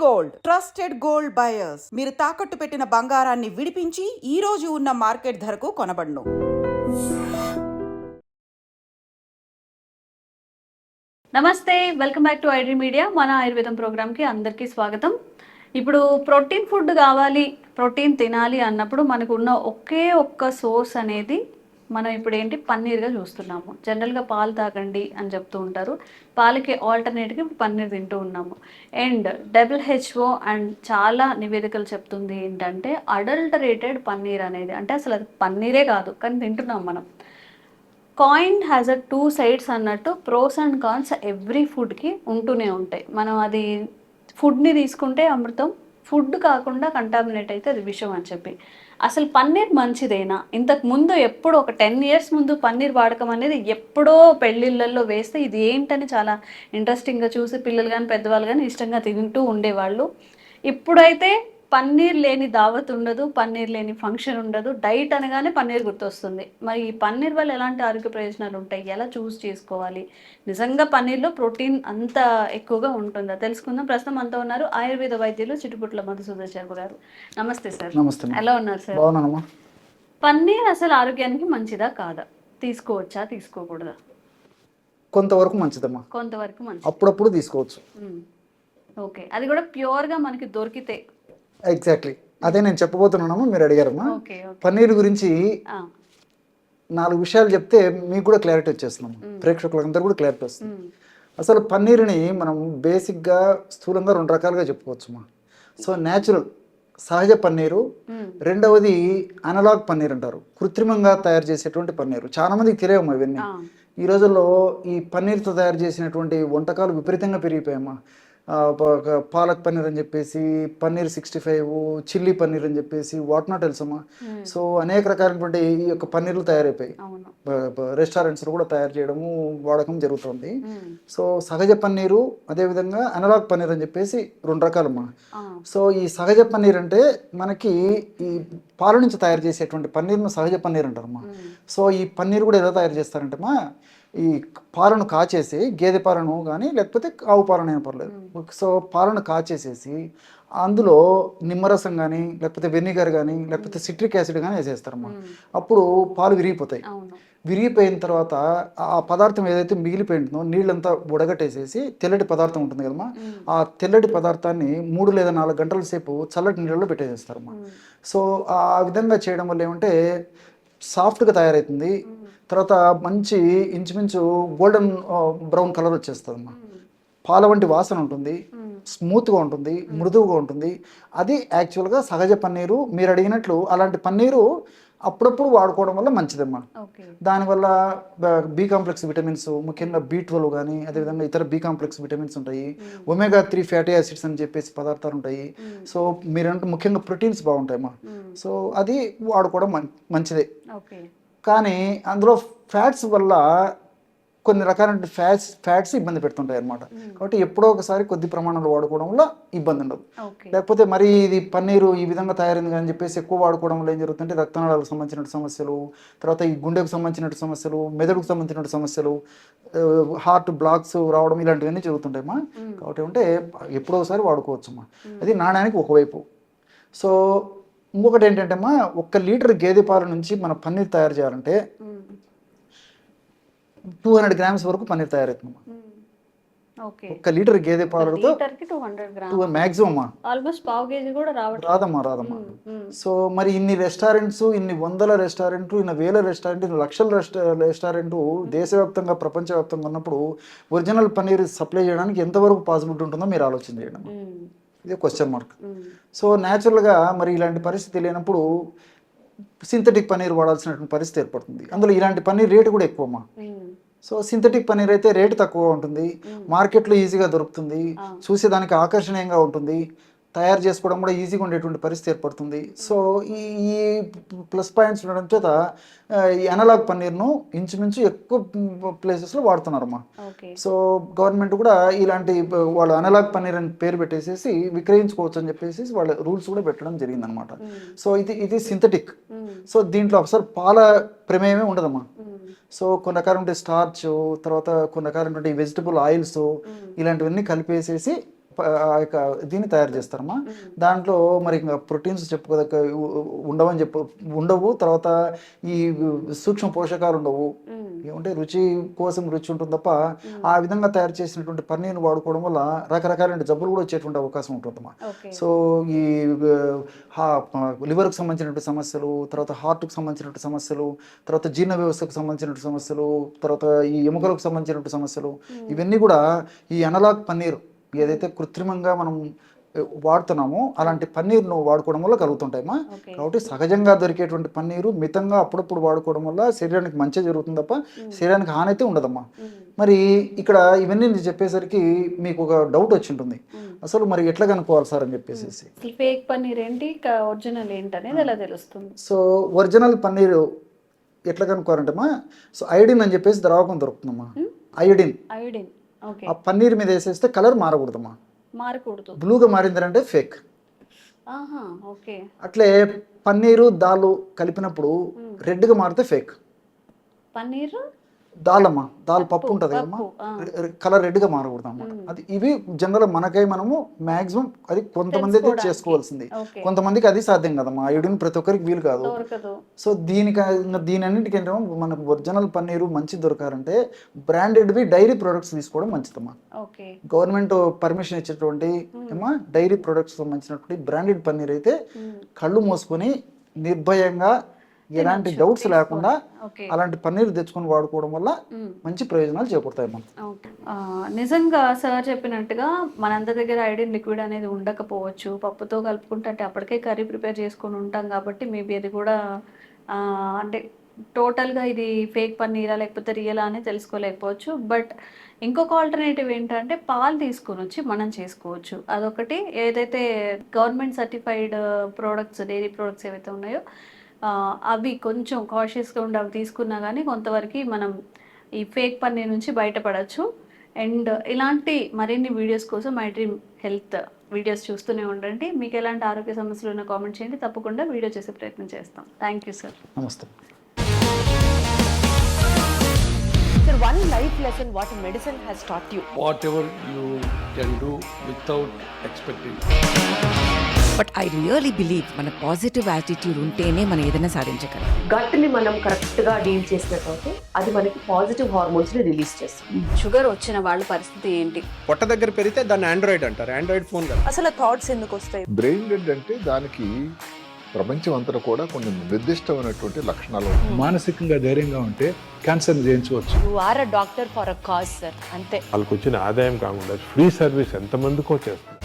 Gold trusted gold buyers మీరు తాకట్టు పెట్టిన బంగారాన్ని విడిపించి ఈ రోజు ఉన్న మార్కెట్ ధరకు కొనబడును. నమస్తే, welcome back to iDream media. మన ఆయుర్వేదం ప్రోగ్రామ్కి అందరికీ స్వాగతం. ఇప్పుడు ప్రోటీన్ ఫుడ్ కావాలి, ప్రోటీన్ తినాలి అన్నప్పుడు మనకు ఉన్న ఒకే ఒక్క సోర్స్ అనేది మనం ఇప్పుడు ఏంటి పన్నీర్గా చూస్తున్నాము. జనరల్గా పాలు తాగండి అని చెప్తూ ఉంటారు, పాలకి ఆల్టర్నేట్గా పన్నీర్ తింటూ ఉన్నాము. అండ్ WHO అండ్ చాలా నివేదికలు చెప్తుంది ఏంటంటే అడల్టరేటెడ్ పన్నీర్ అనేది, అంటే అసలు అది పన్నీరే కాదు కానీ తింటున్నాం మనం. Coin has a two sides అన్నట్టు ప్రోస్ అండ్ కాన్స్ ఎవ్రీ ఫుడ్కి ఉంటూనే ఉంటాయి. మనం అది ఫుడ్ని తీసుకుంటే అమృతం, ఫుడ్ కాకుండా కంటామినేట్ అయితే అది విషం అని చెప్పి. అసలు పన్నీర్ మంచిదేనా? ఇంతకు ముందు ఎప్పుడు ఒక 10 years ముందు పన్నీర్ వాడకం అనేది ఎప్పుడో పెళ్ళిళ్ళల్లో వేస్తే ఇది ఏంటని చాలా ఇంట్రెస్టింగ్గా చూసి పిల్లలు కానీ పెద్దవాళ్ళు కానీ ఇష్టంగా తింటూ ఉండేవాళ్ళు. ఇప్పుడైతే పన్నీర్ లేని దావత్ ఉండదు, పన్నీర్ లేని ఫంక్షన్ ఉండదు. డైట్ అనగానే పన్నీర్ గుర్తొస్తుంది. మరి ఈ పన్నీర్ వల్ల ఎలాంటి ఆరోగ్య ప్రయోజనాలు ఉంటాయి, ఎలా చూస్ చేసుకోవాలి, నిజంగా పన్నీర్లో ప్రోటీన్ అంత ఎక్కువగా ఉంటుందా తెలుసుకుందాం. ప్రస్తుతం అంతా ఉన్నారు ఆయుర్వేద వైద్యులు చిట్టుపుట్ల మధుసూదన్ శర్మ గారు. నమస్తే సార్. నమస్తే. ఎలా ఉన్నారు సార్? బాగున్నానమ్మా. పన్నీర్ అసలు ఆరోగ్యానికి మంచిదా కాదా? తీసుకోవచ్చా తీసుకోకూడదా? కొంతవరకు మంచిదమ్మా, కొంతవరకు మంచిది, అప్పుడప్పుడు తీసుకోవచ్చు. ఓకే, అది కూడా ప్యూర్గా మనకి దొరికితే. ఎగ్జాక్ట్లీ అదే నేను చెప్పబోతున్నానమ్మా, మీరు అడిగారమ్మా. ఓకే, పన్నీర్ గురించి 4 విషయాలు చెప్తే మీకు కూడా క్లారిటీ వచ్చేస్తున్నాము, ప్రేక్షకులందరూ కూడా క్లారిటీ వస్తుంది. అసలు పన్నీర్ని మనం బేసిక్గా స్థూలంగా 2 రకాలుగా చెప్పుకోవచ్చుమా. సో న్యాచురల్ సహజ పన్నీరు, రెండవది అనలాగ్ పన్నీర్ అంటారు, కృత్రిమంగా తయారు చేసేటువంటి పన్నీరు. చాలా మందికి తెలియమ్మా ఇవన్నీ. ఈ రోజుల్లో ఈ పన్నీర్తో తయారు చేసినటువంటి వంటకాలు విపరీతంగా పెరిగిపోయామ్మా. పాలక్ పన్నీర్ అని చెప్పేసి, పన్నీర్ 65, చిల్లీ పన్నీర్ అని చెప్పేసి, వాట్ నాట్ తెలుసమ్మా. సో అనేక రకాలైనటువంటి ఈ యొక్క పన్నీర్లు తయారైపోయాయి. రెస్టారెంట్స్లో కూడా తయారు చేయడము, వాడకం జరుగుతుంది. సో సహజ పన్నీరు, అదేవిధంగా అనలాగ్ పన్నీర్ అని చెప్పేసి 2 రకాలమ్మా. సో ఈ సహజ పన్నీర్ అంటే మనకి ఈ పాల నుంచి తయారు చేసేటువంటి పన్నీర్ను సహజ పన్నీర్ అంటారమ్మా. సో ఈ పన్నీర్ కూడా ఎలా తయారు చేస్తారంటే మా ఈ పాలను కాచేసి, గేదె పాలను కానీ లేకపోతే ఆవు పాలను అయినా పర్లేదు. సో పాలను కాచేసేసి అందులో నిమ్మరసం కానీ లేకపోతే వెనిగర్ కానీ లేకపోతే సిట్రిక్ యాసిడ్ కానీ వేసేస్తారమ్మా. అప్పుడు పాలు విరిగిపోతాయి. విరిగిపోయిన తర్వాత ఆ పదార్థం ఏదైతే మిగిలిపోయిందో నీళ్ళంతా ఉడగట్టేసేసి తెల్లటి పదార్థం ఉంటుంది కదమ్మా, ఆ తెల్లటి పదార్థాన్ని 3 లేదా 4 గంటల సేపు చల్లటి నీళ్ళలో పెట్టేసేస్తారమ్మా. సో ఆ విధంగా చేయడం వల్ల ఏమంటే సాఫ్ట్గా తయారవుతుంది. తర్వాత మంచి ఇంచుమించు గోల్డెన్ బ్రౌన్ కలర్ వచ్చేస్తుందమ్మా. పాల వంటి వాసన ఉంటుంది, స్మూత్గా ఉంటుంది, మృదువుగా ఉంటుంది. అది యాక్చువల్గా సహజ పన్నీరు. మీరు అడిగినట్లు అలాంటి పన్నీరు అప్పుడప్పుడు వాడుకోవడం వల్ల మంచిదమ్మా. దానివల్ల బి కాంప్లెక్స్ విటమిన్స్, ముఖ్యంగా B12 కానీ అదేవిధంగా ఇతర బి కాంప్లెక్స్ విటమిన్స్ ఉంటాయి. ఒమేగా 3 ఫ్యాటీ యాసిడ్స్ అని చెప్పేసి పదార్థాలు ఉంటాయి. సో మీరంటే ముఖ్యంగా ప్రోటీన్స్ బాగుంటాయమ్మా. సో అది వాడుకోవడం మంచిదే. కానీ అందులో ఫ్యాట్స్ వల్ల కొన్ని రకాలైన ఫ్యాట్స్ ఇబ్బంది పెడుతుంటాయి అన్నమాట. కాబట్టి ఎప్పుడో ఒకసారి కొద్ది ప్రమాణంలో వాడుకోవడం వల్ల ఇబ్బంది ఉండదు. లేకపోతే మరి ఇది పన్నీరు ఈ విధంగా తయారైంది అని చెప్పేసి ఎక్కువ వాడుకోవడం వల్ల ఏం జరుగుతుంటే రక్తనాళాలకు సంబంధించిన సమస్యలు, తర్వాత ఈ గుండెకు సంబంధించిన సమస్యలు, మెదడుకు సంబంధించిన సమస్యలు, హార్ట్ బ్లాక్స్ రావడం ఇలాంటివన్నీ జరుగుతుంటాయమ్మా. కాబట్టి అంటే ఎప్పుడో ఒకసారి వాడుకోవచ్చమ్మా. అది నాణ్యానికి ఒకవైపు. సో ఇంకొకటి ఏంటంటే అమ్మా, 1 లీటర్ గేదె పాల నుంచి మన పన్నీర్ తయారు చేయాలంటే 200 grams వరకు పన్నీర్ తయారవుతుందమ్మా. 1 లీటర్ గేదె పాలతో మ్యాక్సిమం రాదమ్మా. సో మరి ఇన్ని రెస్టారెంట్స్, ఇన్ని వందల రెస్టారెంట్లు, ఇన్ని వేల రెస్టారెంట్, ఇన్ని లక్షల రెస్టారెంట్ దేశవ్యాప్తంగా ప్రపంచవ్యాప్తంగా ఉన్నప్పుడు ఒరిజినల్ పన్నీర్ సప్లై చేయడానికి ఎంతవరకు పాసిబిలిటీ ఉంటుందో మీరు ఆలోచన చేయండి. ఇది క్వశ్చన్ మార్క్. సో న్యాచురల్గా మరి ఇలాంటి పరిస్థితి లేనప్పుడు సింథటిక్ పన్నీర్ వాడాల్సినటువంటి పరిస్థితి ఏర్పడుతుంది. అందులో ఇలాంటి పన్నీర్ రేటు కూడా ఎక్కువమ్మా. సో సింథటిక్ పన్నీర్ అయితే రేటు తక్కువ ఉంటుంది, మార్కెట్లో ఈజీగా దొరుకుతుంది, చూసేదానికి ఆకర్షణీయంగా ఉంటుంది, తయారు చేసుకోవడం కూడా ఈజీగా ఉండేటువంటి పరిస్థితి ఏర్పడుతుంది. సో ఈ ప్లస్ పాయింట్స్ ఉండడం చేత ఈ అనలాగ్ పన్నీర్ను ఇంచుమించు ఎక్కువ ప్లేసెస్లో వాడుతున్నారమ్మా. సో గవర్నమెంట్ కూడా ఇలాంటి వాళ్ళు అనలాగ్ పన్నీర్ అని పేరు పెట్టేసేసి విక్రయించుకోవచ్చు అని చెప్పేసి వాళ్ళ రూల్స్ కూడా పెట్టడం జరిగిందనమాట. సో ఇది సింథటిక్. సో దీంట్లో అసలు పాల ప్రమేయమే ఉండదమ్మా. సో కొన్ని రకాల స్టార్చ్, తర్వాత కొన్ని రకాల వెజిటబుల్ ఆయిల్స్ ఇలాంటివన్నీ కలిపేసేసి ఆ యొక్క దీన్ని తయారు చేస్తారమ్మా. దాంట్లో మరి ఇంకా ప్రోటీన్స్ చెప్పుకోదగ్గ ఉండవు. తర్వాత ఈ సూక్ష్మ పోషకాలు ఉండవు. ఏమంటే రుచి కోసం రుచి ఉంటుంది తప్ప ఆ విధంగా తయారు చేసినటువంటి పన్నీర్ని వాడుకోవడం వల్ల రకరకాల జబ్బులు కూడా వచ్చేటువంటి అవకాశం ఉంటుందమ్మా. సో ఈ లివర్కి సంబంధించినటువంటి సమస్యలు, తర్వాత హార్ట్కి సంబంధించినటువంటి సమస్యలు, తర్వాత జీర్ణ వ్యవస్థకు సంబంధించినటువంటి సమస్యలు, తర్వాత ఈ ఎముకలకు సంబంధించినటువంటి సమస్యలు, ఇవన్నీ కూడా ఈ అనలాగ్ పన్నీర్ ఏదైతే కృత్రిమంగా మనం వాడుతున్నామో అలాంటి పన్నీర్ను వాడుకోవడం వల్ల కలుగుతుంటాయమ్మా. కాబట్టి సహజంగా దొరికేటువంటి పన్నీరు మితంగా అప్పుడప్పుడు వాడుకోవడం వల్ల శరీరానికి మంచి జరుగుతుంది తప్ప శరీరానికి హాని అయితే ఉండదమ్మా. మరి ఇక్కడ ఇవన్నీ నేను చెప్పేసరికి మీకు ఒక డౌట్ వచ్చి ఉంటుంది, అసలు మరి ఎట్లా కనుక్కోవాలి సార్ అని చెప్పేసి. ఫేక్ పన్నీర్ ఏంటి, ఒరిజినల్ ఏంటి అనేది ఎలా తెలుస్తుంది? సో ఒరిజినల్ పన్నీర్ ఎట్లా కనుక్కోవాలంటేమ్మా, సో ఐడిన్ అని చెప్పేసి ద్రావకం దొరుకుతుందమ్మా. ఐడిన్ ఆ పన్నీర్ మీద వేసేస్తే కలర్ మారకూడదమ్మా. మారకూడదు. బ్లూగా మారిందంటే ఫేక్. అట్లే పన్నీరు దాల్ కలిపినప్పుడు రెడ్గా మారితే ఫేక్. పన్నీర్ దాల్ అమ్మా, దాల్ పప్పు ఉంటుంది కదమ్మా, కలర్ రెడ్గా మారకూడదు అన్నమాట. అది ఇవి జనరల్ మనకై మనము మ్యాక్సిమం అది కొంతమంది అయితే చేసుకోవాల్సింది, కొంతమందికి అది సాధ్యం కదమ్మా. ఐడిన్ ప్రతి ఒక్కరికి వీలు కాదు. సో దీనన్నిటికంటే మనకు ఒరిజినల్ పన్నీరు మంచి దొరకాలంటే బ్రాండెడ్వి డైరీ ప్రొడక్ట్స్ తీసుకోవడం మంచిదమ్మా. గవర్నమెంట్ పర్మిషన్ ఇచ్చేటువంటి ఏమా డైరీ ప్రొడక్ట్స్ సంబంధించినటువంటి బ్రాండెడ్ పన్నీర్ అయితే కళ్ళు మూసుకొని నిర్భయంగా ఎలాంటి డౌట్స్ లేకుండా అలాంటి పన్నీర్ తెచ్చుకొని వాడుకోవడం వల్ల మంచి ప్రయోజనాలు చేకూరుతాయి మనం. నిజంగా సార్ చెప్పినట్టుగా మనందరి దగ్గర ఐడిన్ లిక్విడ్ అనేది ఉండకపోవచ్చు, పప్పుతో కలుపుకుంటే అంటే అప్పటికే కర్రీ ప్రిపేర్ చేసుకొని ఉంటాం కాబట్టి మేబీ అది కూడా అంటే టోటల్గా ఇది ఫేక్ పన్నీరా లేకపోతే రియలా అని తెలుసుకోలేకపోవచ్చు. బట్ ఇంకొక ఆల్టర్నేటివ్ ఏంటంటే పాలు తీసుకొని వచ్చి మనం చేసుకోవచ్చు. అదొకటి. ఏదైతే government certified products, dairy products ఏవైతే ఉన్నాయో అవి కొంచెం కాషియస్గా ఉండి అవి తీసుకున్నా కానీ కొంతవరకు మనం ఈ ఫేక్ పన్నీర్ నుంచి బయటపడవచ్చు. అండ్ ఇలాంటి మరిన్ని వీడియోస్ కోసం మై డ్రీమ్ హెల్త్ వీడియోస్ చూస్తూనే ఉండండి. మీకు ఎలాంటి ఆరోగ్య సమస్యలు ఉన్నా కామెంట్ చేయండి, తప్పకుండా వీడియో చేసే ప్రయత్నం చేస్తాం. Thank you sir. నమస్తే. Sir, one life lesson what medicine has taught you. Whatever you can do without expecting. But I really believe మన పాజిటివ్ యాటిట్యూడ్ ఉంటేనే మనం ఏదైనా సాధించగలం. గట్ని మనం కరెక్ట్గా డీల్ చేసినట్లయితే అది మనకి పాజిటివ్ హార్మోన్స్ని రిలీజ్ చేస్తుంది. షుగర్ వచ్చిన వాళ్ళ పరిస్థితి ఏంటి? పొట్ట దగ్గర పెరిగితే దాన్ని ఆండ్రాయిడ్ అంటారు, ఆండ్రాయిడ్ ఫోన్ కదా. అసలు థాట్స్ ఎందుకు వస్తాయి? బ్రెయిన్ డెడ్ అంటే దానికి ప్రపంచం అంతా కూడా కొన్ని నిర్దిష్టమైనటువంటి లక్షణాలు ఉంటాయి. మానసికంగా ధైర్యంగా ఉంటే క్యాన్సర్ జయించవచ్చు. You are a doctor for a cause sir, అంతే. వాళ్ళకి వచ్చిన ఆదాయం కాకుండా ఫ్రీ సర్వీస్ ఎంతమందికో చేస్తారు.